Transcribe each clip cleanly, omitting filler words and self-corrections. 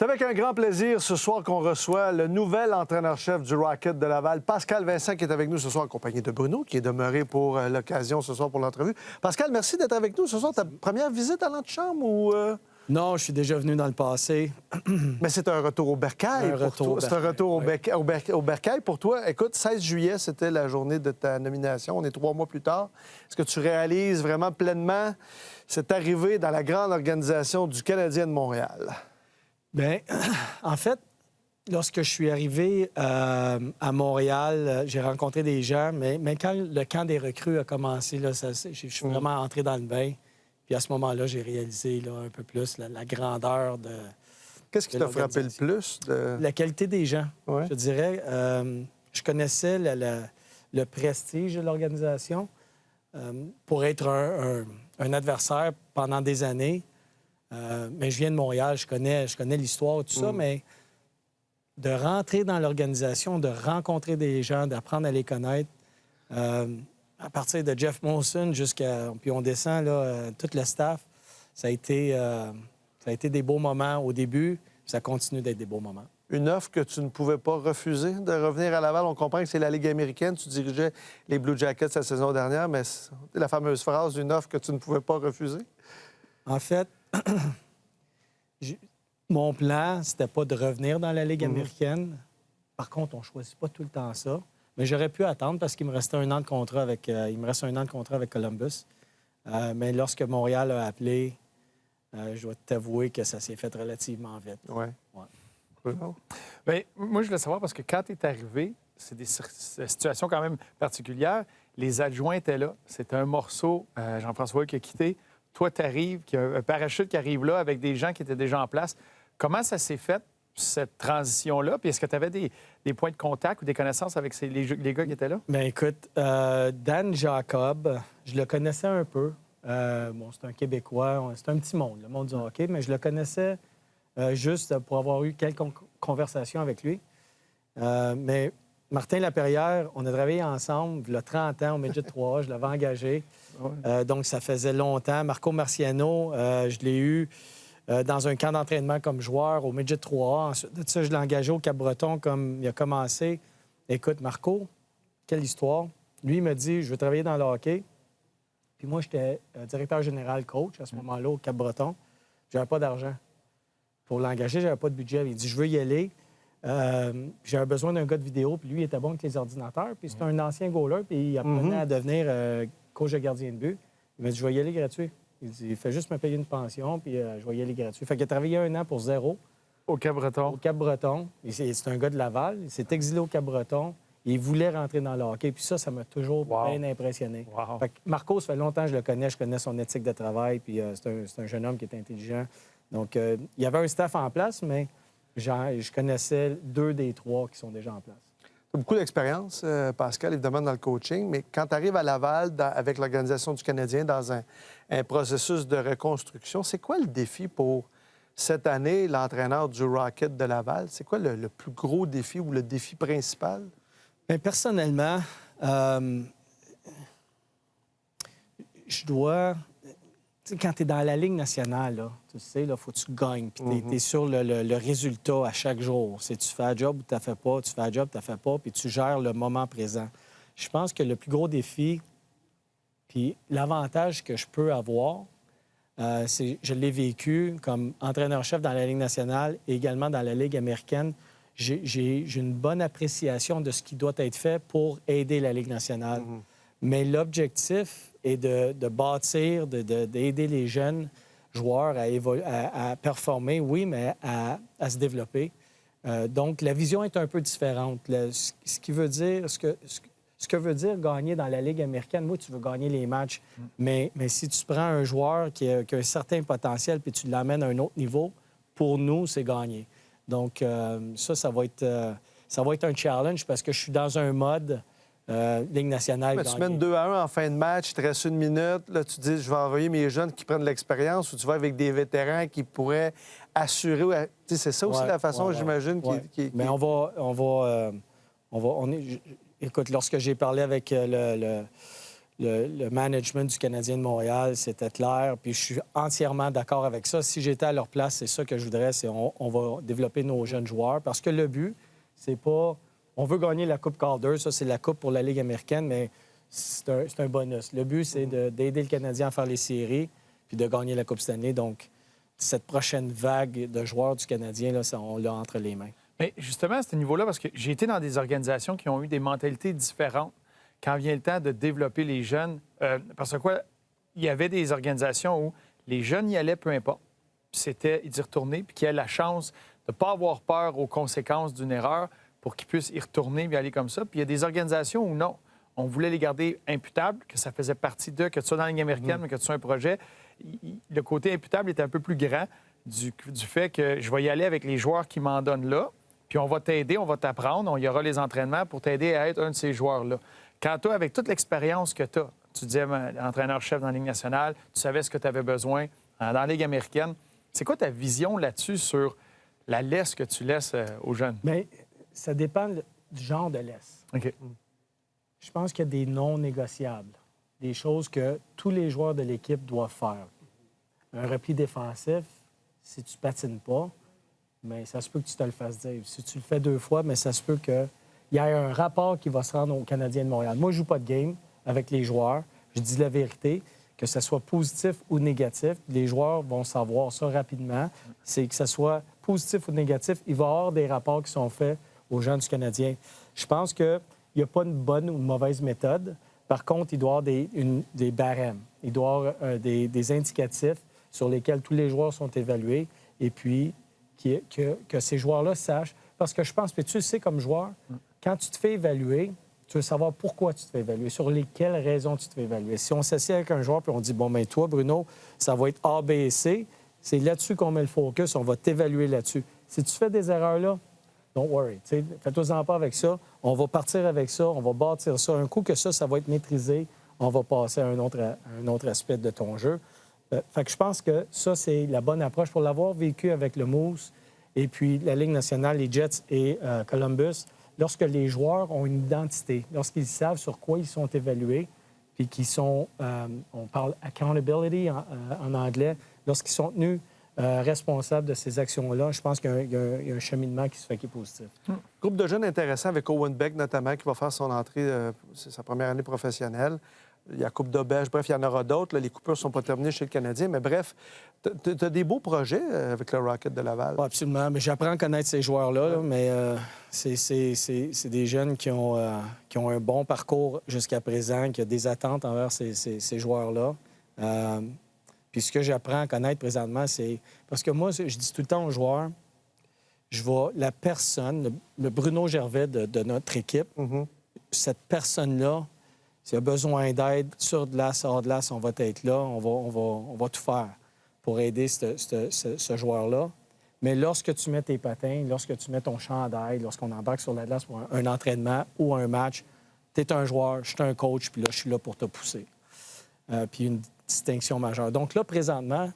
C'est avec un grand plaisir ce soir qu'on reçoit le nouvel entraîneur-chef du Rocket de Laval, Pascal Vincent, qui est avec nous ce soir, accompagné de Bruno, qui est demeuré pour l'occasion ce soir pour l'entrevue. Pascal, merci d'être avec nous ce soir. Ta première visite à l'antichambre ou... Non, je suis déjà venu dans le passé. Mais c'est un retour au Bercail pour toi. C'est un retour au Bercail pour toi. Écoute, 16 juillet, c'était la journée de ta nomination. On est 3 mois plus tard. Est-ce que tu réalises vraiment pleinement cette arrivée dans la grande organisation du Canadien de Montréal? Bien, en fait, lorsque je suis arrivé à Montréal, j'ai rencontré des gens, mais quand le camp des recrues a commencé, là, je suis vraiment entré dans le bain. Puis à ce moment-là, j'ai réalisé là, un peu plus la grandeur de... Qu'est-ce qui t'a frappé le plus? La qualité des gens, ouais. Je dirais. Je connaissais le prestige de l'organisation. Pour être un adversaire pendant des années, mais je viens de Montréal, je connais l'histoire, tout ça, mais de rentrer dans l'organisation, de rencontrer des gens, d'apprendre à les connaître, à partir de Jeff Molson jusqu'à... Puis on descend, là, tout le staff, ça a été des beaux moments au début, puis ça continue d'être des beaux moments. Une offre que tu ne pouvais pas refuser de revenir à Laval. On comprend que c'est la Ligue américaine. Tu dirigeais les Blue Jackets la saison dernière, mais c'est la fameuse phrase d'une offre que tu ne pouvais pas refuser. En fait, mon plan, c'était pas de revenir dans la Ligue américaine. Par contre, on ne choisit pas tout le temps ça. Mais j'aurais pu attendre parce qu'il me restait un an de contrat avec, Columbus. Mais lorsque Montréal a appelé, je dois t'avouer que ça s'est fait relativement vite. Oui. Ouais. Bien, moi, je voulais savoir parce que quand tu es arrivé, c'est des situations quand même particulières. Les adjoints étaient là. C'était un morceau, Jean-François qui a quitté. Toi, tu arrives, il y a un parachute qui arrive là avec des gens qui étaient déjà en place. Comment ça s'est fait, cette transition-là? Puis est-ce que tu avais des points de contact ou des connaissances avec les gars qui étaient là? Bien, écoute, Dan Jacob, je le connaissais un peu. C'est un Québécois, c'est un petit monde, le monde du hockey, mais je le connaissais juste pour avoir eu quelques conversations avec lui. Mais Martin Laperrière, on a travaillé ensemble il y a 30 ans au Midget 3A, je l'avais engagé. Donc, ça faisait longtemps. Marco Marciano, je l'ai eu dans un camp d'entraînement comme joueur au Midget 3A. Ensuite de ça, je l'ai engagé au Cap-Breton comme il a commencé. Écoute, Marco, quelle histoire. Lui, il m'a dit, je veux travailler dans le hockey. Puis moi, j'étais directeur général coach à ce moment-là au Cap-Breton. J'avais pas d'argent. Pour l'engager, j'avais pas de budget. Il dit, je veux y aller. J'avais besoin d'un gars de vidéo. Puis lui, il était bon avec les ordinateurs. Puis c'était un ancien goaler. Puis il apprenait à devenir coach de gardien de but. Il m'a dit, je vais y aller gratuit. Il dit, il fait juste me payer une pension, puis je vais y aller gratuit. Fait qu'il a travaillé 1 an pour zéro. Au Cap-Breton. Au Cap-Breton. C'est un gars de Laval. Il s'est exilé au Cap-Breton. Il voulait rentrer dans le hockey. Puis ça m'a toujours bien impressionné. Wow. Fait que Marco, ça fait longtemps que je le connais. Je connais son éthique de travail. Puis c'est un jeune homme qui est intelligent. Donc, il y avait un staff en place, mais je connaissais 2 des 3 qui sont déjà en place. Tu as beaucoup d'expérience, Pascal, évidemment, dans le coaching, mais quand tu arrives à Laval avec l'Organisation du Canadien dans un processus de reconstruction, c'est quoi le défi pour cette année, l'entraîneur du Rocket de Laval? C'est quoi le plus gros défi ou le défi principal? Bien, personnellement, je dois... Tu sais, quand tu es dans la Ligue nationale, là, tu sais, il faut que tu gagnes. Puis tu es sur le résultat à chaque jour. C'est tu fais un job ou tu ne fais pas, tu fais un job, tu ne fais pas, puis tu gères le moment présent. Je pense que le plus gros défi, puis l'avantage que je peux avoir, c'est je l'ai vécu comme entraîneur-chef dans la Ligue nationale et également dans la Ligue américaine. J'ai une bonne appréciation de ce qui doit être fait pour aider la Ligue nationale. Mais l'objectif est de bâtir, d'aider les jeunes joueurs à performer, oui, mais à se développer. Donc, la vision est un peu différente. Ce que veut dire gagner dans la Ligue américaine, moi, tu veux gagner les matchs. Mais si tu prends un joueur qui a un certain potentiel puis tu l'amènes à un autre niveau, pour nous, c'est gagner. Donc, ça va être un challenge parce que je suis dans un mode Ligue nationale. Mais tu mènes 2-1 en fin de match, il te reste 1 minute. Là, tu dis, je vais envoyer mes jeunes qui prennent de l'expérience ou tu vas avec des vétérans qui pourraient assurer. C'est ça aussi la façon, j'imagine, qui... Mais écoute, lorsque j'ai parlé avec le management du Canadien de Montréal, c'était clair. Puis je suis entièrement d'accord avec ça. Si j'étais à leur place, c'est ça que je voudrais, c'est on va développer nos jeunes joueurs. Parce que le but, c'est pas... On veut gagner la Coupe Calder, ça, c'est la Coupe pour la Ligue américaine, mais c'est un bonus. Le but, c'est d'aider le Canadien à faire les séries puis de gagner la Coupe Stanley. Donc, cette prochaine vague de joueurs du Canadien, là, on l'a entre les mains. Mais justement, à ce niveau-là, parce que j'ai été dans des organisations qui ont eu des mentalités différentes quand vient le temps de développer les jeunes. Parce que quoi, il y avait des organisations où les jeunes y allaient, peu importe. C'était d'y retourner, puis qu'ils aient la chance de ne pas avoir peur aux conséquences d'une erreur pour qu'ils puissent y retourner et aller comme ça. Puis il y a des organisations où non. On voulait les garder imputables, que ça faisait partie d'eux, que tu sois dans la Ligue américaine, que tu sois un projet. Le côté imputable était un peu plus grand du fait que je vais y aller avec les joueurs qui m'en donnent là, puis on va t'aider, on va t'apprendre, on y aura les entraînements pour t'aider à être un de ces joueurs-là. Quand toi, avec toute l'expérience que tu as, tu disais entraîneur-chef dans la Ligue nationale, tu savais ce que tu avais besoin dans la Ligue américaine, c'est quoi ta vision là-dessus sur la laisse que tu laisses aux jeunes? Bien, ça dépend du genre de laisse. OK. Je pense qu'il y a des non négociables, des choses que tous les joueurs de l'équipe doivent faire. Un repli défensif, si tu patines pas, mais ça se peut que tu te le fasses dire. Si tu le fais 2 fois, mais ça se peut qu'il y ait un rapport qui va se rendre aux Canadiens de Montréal. Moi, je ne joue pas de game avec les joueurs. Je dis la vérité, que ce soit positif ou négatif. Les joueurs vont savoir ça rapidement. C'est que ce soit positif ou négatif, il va y avoir des rapports qui sont faits aux gens du Canadien. Je pense qu'il n'y a pas une bonne ou une mauvaise méthode. Par contre, il doit y avoir des barèmes. Il doit y avoir des indicatifs sur lesquels tous les joueurs sont évalués et puis que ces joueurs-là sachent. Parce que je pense, puis tu le sais comme joueur, quand tu te fais évaluer, tu veux savoir pourquoi tu te fais évaluer, sur lesquelles raisons tu te fais évaluer. Si on s'assied avec un joueur puis on dit, bon, bien, toi, Bruno, ça va être A, B et C, c'est là-dessus qu'on met le focus, on va t'évaluer là-dessus. Si tu fais des erreurs là, don't worry. Fais-toi-en pas avec ça. On va partir avec ça, on va bâtir ça. Un coup que ça va être maîtrisé, on va passer à un autre aspect de ton jeu. Fait que je pense que ça, c'est la bonne approche. Pour l'avoir vécu avec le Moose et puis la Ligue nationale, les Jets et Columbus, lorsque les joueurs ont une identité, lorsqu'ils savent sur quoi ils sont évalués, puis qu'ils sont, on parle accountability en anglais, lorsqu'ils sont tenus responsables de ces actions-là, je pense qu'il y a un cheminement qui se fait qui est positif. Groupe de jeunes intéressant avec Owen Beck, notamment, qui va faire son entrée, c'est sa première année professionnelle. Il y a Coupe d'Auberge, bref, il y en aura d'autres. Là, les coupures ne sont pas terminées chez le Canadien. Mais bref, tu as des beaux projets avec le Rocket de Laval. Oui, absolument. Mais j'apprends à connaître ces joueurs-là, là, mais c'est des jeunes qui ont un bon parcours jusqu'à présent, qui ont des attentes envers ces joueurs-là. Puis ce que j'apprends à connaître présentement, c'est... Parce que moi, je dis tout le temps aux joueurs, la personne, le Bruno Gervais de notre équipe, cette personne-là, s'il a besoin d'aide sur glace, hors glace, on va être là, on va tout faire pour aider ce joueur-là. Mais lorsque tu mets tes patins, lorsque tu mets ton chandail, lorsqu'on embarque sur la glace pour un entraînement ou un match, tu es un joueur, je suis un coach, puis là, je suis là pour te pousser. Puis une distinction majeure. Donc là, présentement,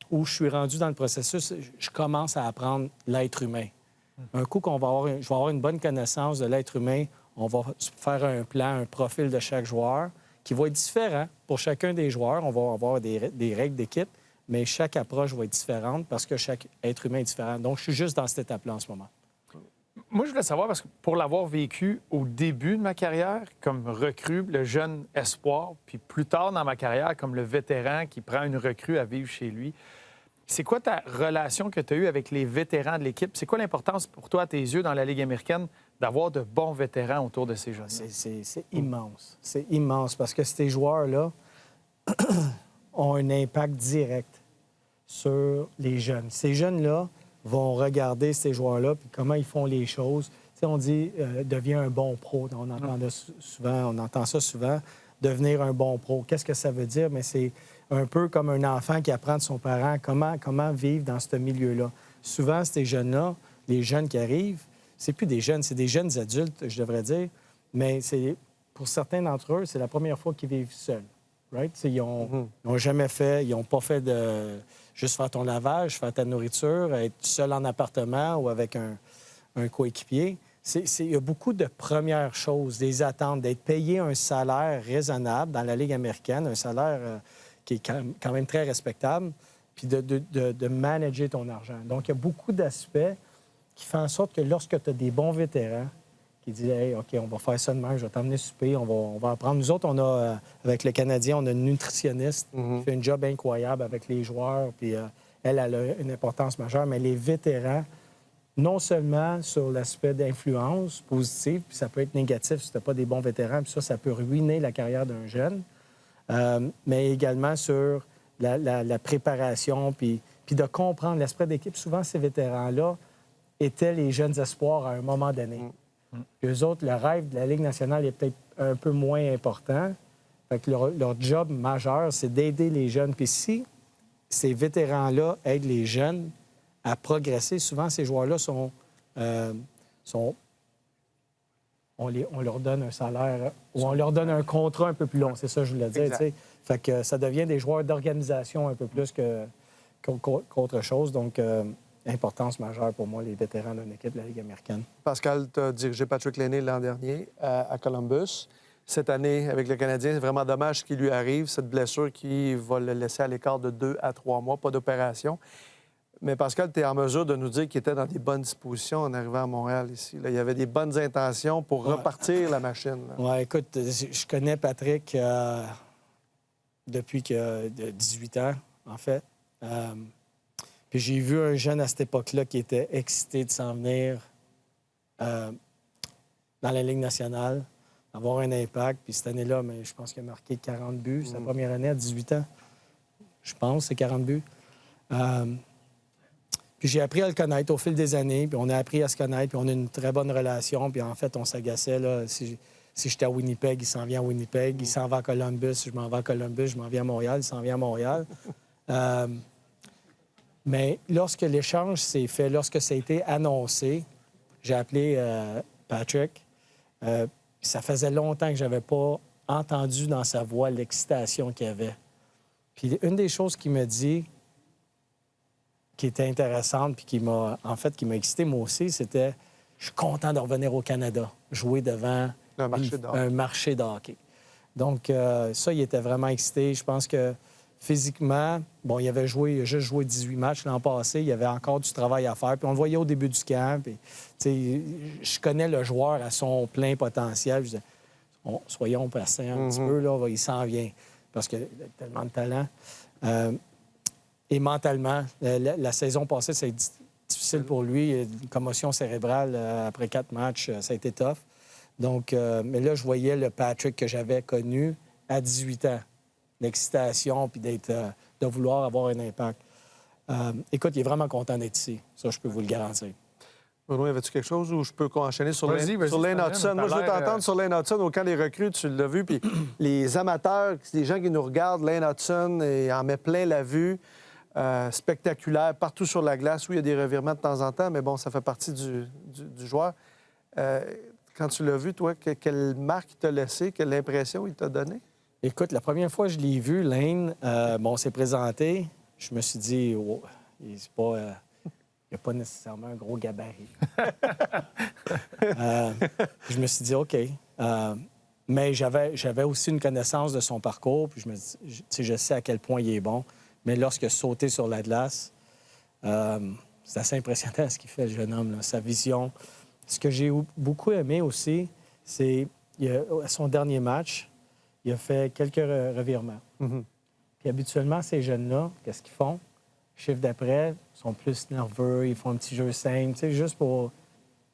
où je suis rendu dans le processus, je commence à apprendre l'être humain. Un coup je vais avoir une bonne connaissance de l'être humain, on va faire un plan, un profil de chaque joueur qui va être différent pour chacun des joueurs. On va avoir des règles d'équipe, mais chaque approche va être différente parce que chaque être humain est différent. Donc, je suis juste dans cette étape-là en ce moment. Moi, je voulais savoir, parce que pour l'avoir vécu au début de ma carrière, comme recrue, le jeune espoir, puis plus tard dans ma carrière, comme le vétéran qui prend une recrue à vivre chez lui, c'est quoi ta relation que tu as eue avec les vétérans de l'équipe? C'est quoi l'importance pour toi, à tes yeux, dans la Ligue américaine, d'avoir de bons vétérans autour de ces jeunes? C'est immense. C'est immense parce que ces joueurs-là ont un impact direct sur les jeunes. Ces jeunes-là vont regarder ces joueurs-là puis comment ils font les choses. Tu sais, on dit deviens un bon pro. On entend ça souvent, devenir un bon pro. Qu'est-ce que ça veut dire? Mais c'est un peu comme un enfant qui apprend de son parent comment vivre dans ce milieu-là. Souvent, ces jeunes-là, les jeunes qui arrivent, c'est plus des jeunes, c'est des jeunes adultes, je devrais dire, mais pour certains d'entre eux, c'est la première fois qu'ils vivent seuls. Right? Ils n'ont jamais fait, ils n'ont pas fait de juste faire ton lavage, faire ta nourriture, être seul en appartement ou avec un coéquipier. il y a beaucoup de premières choses, des attentes, d'être payé un salaire raisonnable dans la Ligue américaine, un salaire qui est quand même très respectable, puis de manager ton argent. Donc, il y a beaucoup d'aspects qui font en sorte que lorsque tu as des bons vétérans qui disent « Hey, OK, on va faire ça demain, je vais t'emmener souper, on va apprendre. » Nous autres, avec le Canadien, on a une nutritionniste qui fait un job incroyable avec les joueurs, puis elle a une importance majeure, mais les vétérans, non seulement sur l'aspect d'influence positive, puis ça peut être négatif si tu n'as pas des bons vétérans, puis ça peut ruiner la carrière d'un jeune, mais également sur la préparation, puis de comprendre l'esprit d'équipe. Souvent, ces vétérans-là étaient les jeunes espoirs à un moment donné. Eux autres, le rêve de la Ligue nationale est peut-être un peu moins important. Fait que leur job majeur, c'est d'aider les jeunes. Puis si ces vétérans-là aident les jeunes à progresser, souvent, ces joueurs-là on leur donne un salaire ou on leur donne un contrat un peu plus long. C'est ça que je voulais dire. T'sais. Fait que ça devient des joueurs d'organisation un peu plus qu'autre chose. Donc, importance majeure pour moi, les vétérans d'une équipe de la Ligue américaine. Pascal, tu as dirigé Patrick Laine l'an dernier à Columbus. Cette année, avec le Canadien, c'est vraiment dommage ce qui lui arrive, cette blessure qui va le laisser à l'écart de 2 à 3 mois, pas d'opération. Mais Pascal, tu es en mesure de nous dire qu'il était dans des bonnes dispositions en arrivant à Montréal ici. Là. Il y avait des bonnes intentions pour repartir la machine. Oui, écoute, je connais Patrick depuis que 18 ans, en fait. Puis j'ai vu un jeune à cette époque-là qui était excité de s'en venir dans la Ligue nationale, avoir un impact. Puis cette année-là, mais je pense qu'il a marqué 40 buts. Sa première année à 18 ans. Je pense, c'est 40 buts. Puis j'ai appris à le connaître au fil des années, puis on a appris à se connaître, puis on a une très bonne relation. Puis en fait, on s'agaçait, là. Si j'étais à Winnipeg, il s'en vient à Winnipeg. Il s'en va à Columbus, je m'en vais à Columbus. Je m'en viens à Montréal, il s'en vient à Montréal. Mais lorsque l'échange s'est fait, lorsque ça a été annoncé, j'ai appelé Patrick. Ça faisait longtemps que je n'avais pas entendu dans sa voix l'excitation qu'il y avait. Puis une des choses qu'il me dit, qui était intéressante, puis qui m'a excité moi aussi, c'était « Je suis content de revenir au Canada, jouer devant un marché de hockey. » Donc ça, il était vraiment excité. Je pense que physiquement, bon, il a juste joué 18 matchs l'an passé. Il y avait encore du travail à faire. Puis on le voyait au début du camp. Puis, je connais le joueur à son plein potentiel. Je disais, soyons patients un petit peu, là, il s'en vient. Parce qu'il a tellement de talent. Et mentalement, la saison passée, c'est difficile pour lui. Une commotion cérébrale après 4 matchs, ça a été tough. Donc, mais là, je voyais le Patrick que j'avais connu à 18 ans. L'excitation, puis de vouloir avoir un impact. Écoute, il est vraiment content d'être ici. Ça, je peux vous le garantir. Bruno, y avait-tu quelque chose où je peux enchaîner sur Vas-y, Lane Hutson? Moi, je veux t'entendre sur Lane Hutson au camp des recrues, tu l'as vu. Puis les amateurs, les gens qui nous regardent, Lane Hutson en met plein la vue. Spectaculaire, partout sur la glace. Oui, il y a des revirements de temps en temps, mais bon, ça fait partie du joueur. Quand tu l'as vu, toi, quelle marque il t'a laissé? Quelle impression il t'a donné? Écoute, la première fois que je l'ai vu, Lane, on s'est présenté. Je me suis dit, oh, il n'a pas nécessairement un gros gabarit. Je me suis dit, OK. Mais j'avais aussi une connaissance de son parcours, puis je sais à quel point il est bon. Mais lorsque sauté sur la glace, c'est assez impressionnant ce qu'il fait, le jeune homme, là, sa vision. Ce que j'ai beaucoup aimé aussi, c'est à son dernier match, il a fait quelques revirements. Puis habituellement, ces jeunes-là, qu'est-ce qu'ils font? Le chiffre d'après, ils sont plus nerveux, ils font un petit jeu simple, tu sais, juste pour...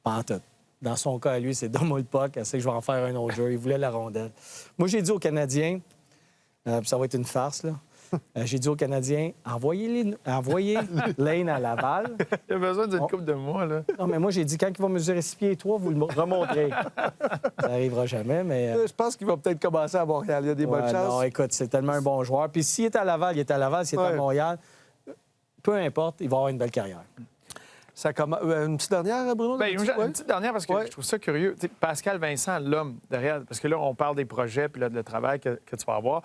Pas en tout. Dans son cas, à lui, c'est donne-moi le puck, elle sait que je vais en faire un autre jeu. Il voulait la rondelle. Moi, j'ai dit aux Canadiens, puis ça va être une farce, là, j'ai dit aux Canadiens, envoyez Lane à Laval. Il a besoin d'une couple de mois, là. Non, mais moi, j'ai dit, quand il va mesurer 6 pieds 3, vous le remontrez. Ça n'arrivera jamais, mais... Je pense qu'il va peut-être commencer à Montréal. Il y a des bonnes chances. Non, écoute, c'est tellement un bon joueur. Puis s'il est à Laval, il est à Laval. S'il est à Montréal, peu importe, il va avoir une belle carrière. Une petite dernière, Bruno? Bien, une petite dernière, parce que je trouve ça curieux. T'sais, Pascal Vincent, l'homme derrière, parce que là, on parle des projets puis le travail que tu vas avoir.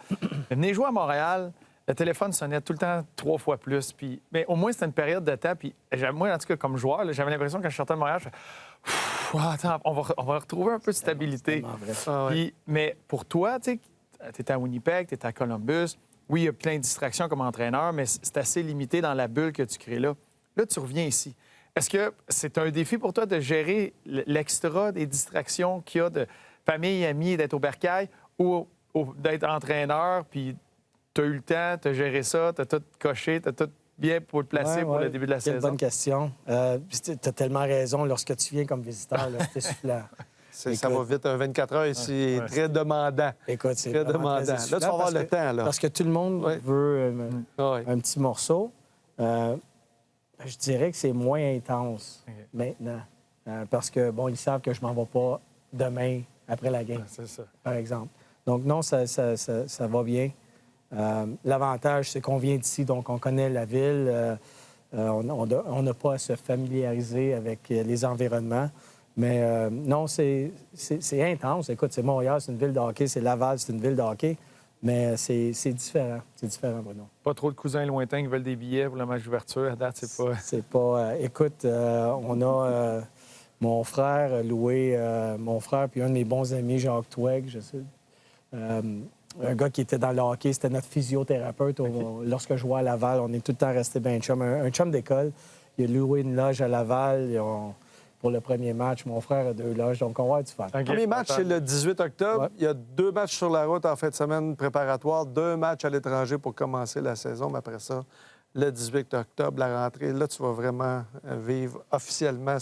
Venez jouer à Montréal, le téléphone sonnait tout le temps 3 fois plus. Puis, mais au moins, c'était une période de temps. Puis moi, en tout cas, comme joueur, j'avais l'impression, quand je sortais de Montréal, je fais... Attends, on va retrouver un peu de stabilité. C'est tellement vrai. Ah ouais. Mais pour toi, tu es à Winnipeg, tu es à Columbus. Oui, il y a plein de distractions comme entraîneur, mais c'est assez limité dans la bulle que tu crées là. Là, tu reviens ici. Est-ce que c'est un défi pour toi de gérer l'extra des distractions qu'il y a de famille, amis, d'être au bercail ou d'être entraîneur, puis tu as eu le temps, tu as géré ça, tu as tout coché, tu as tout bien pour le placer pour le début de la C'est une saison? bonne question. Tu as tellement raison. Lorsque tu viens comme visiteur, là, c'est essoufflant. Ça va vite. Un 24 heures ici est très demandant. Écoute, c'est Très vraiment demandant. très Là, tu vas avoir parce le que- temps. Là. Parce que tout le monde Ouais. veut Ouais. un petit morceau. Je dirais que c'est moins intense OK. maintenant. Parce que, bon, ils savent que je m'en vais pas demain après la game, C'est ça. par exemple. Donc, non, ça va bien. L'avantage, c'est qu'on vient d'ici, donc on connaît la ville. On n'a pas à se familiariser avec les environnements. Mais non, c'est intense. Écoute, c'est Montréal, c'est une ville de hockey. C'est Laval, c'est une ville de hockey. Mais c'est différent. C'est différent, Bruno. Pas trop de cousins lointains qui veulent des billets pour le match d'ouverture. À date, c'est pas... C'est pas... écoute, on a mon frère Louis, mon frère, puis un de mes bons amis, Jacques Tweg, je sais. Un gars qui était dans le hockey, c'était notre physiothérapeute. Lorsque je jouais à Laval, on est tout le temps resté bien chum. Un chum d'école. Il a loué une loge à Laval. Pour le premier match, mon frère a 2 loges, donc on va avoir du fun. OK. Le premier match, c'est le 18 octobre. Ouais. Il y a 2 matchs sur la route en fin de semaine préparatoire, 2 matchs à l'étranger pour commencer la saison. Mais après ça, le 18 octobre, la rentrée, là, tu vas vraiment vivre officiellement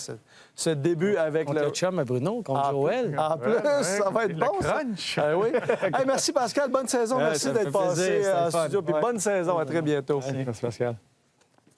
ce début avec Contre le chum à Bruno, contre En Joël. En plus, ça va être le bon, ça. crunch. Ah oui. Hey, merci, Pascal. Bonne saison. Ouais, Merci ça me d'être fait passé plaisir, c'était en le fun. studio. Puis Ouais. bonne saison. À très bientôt. Merci, Pascal.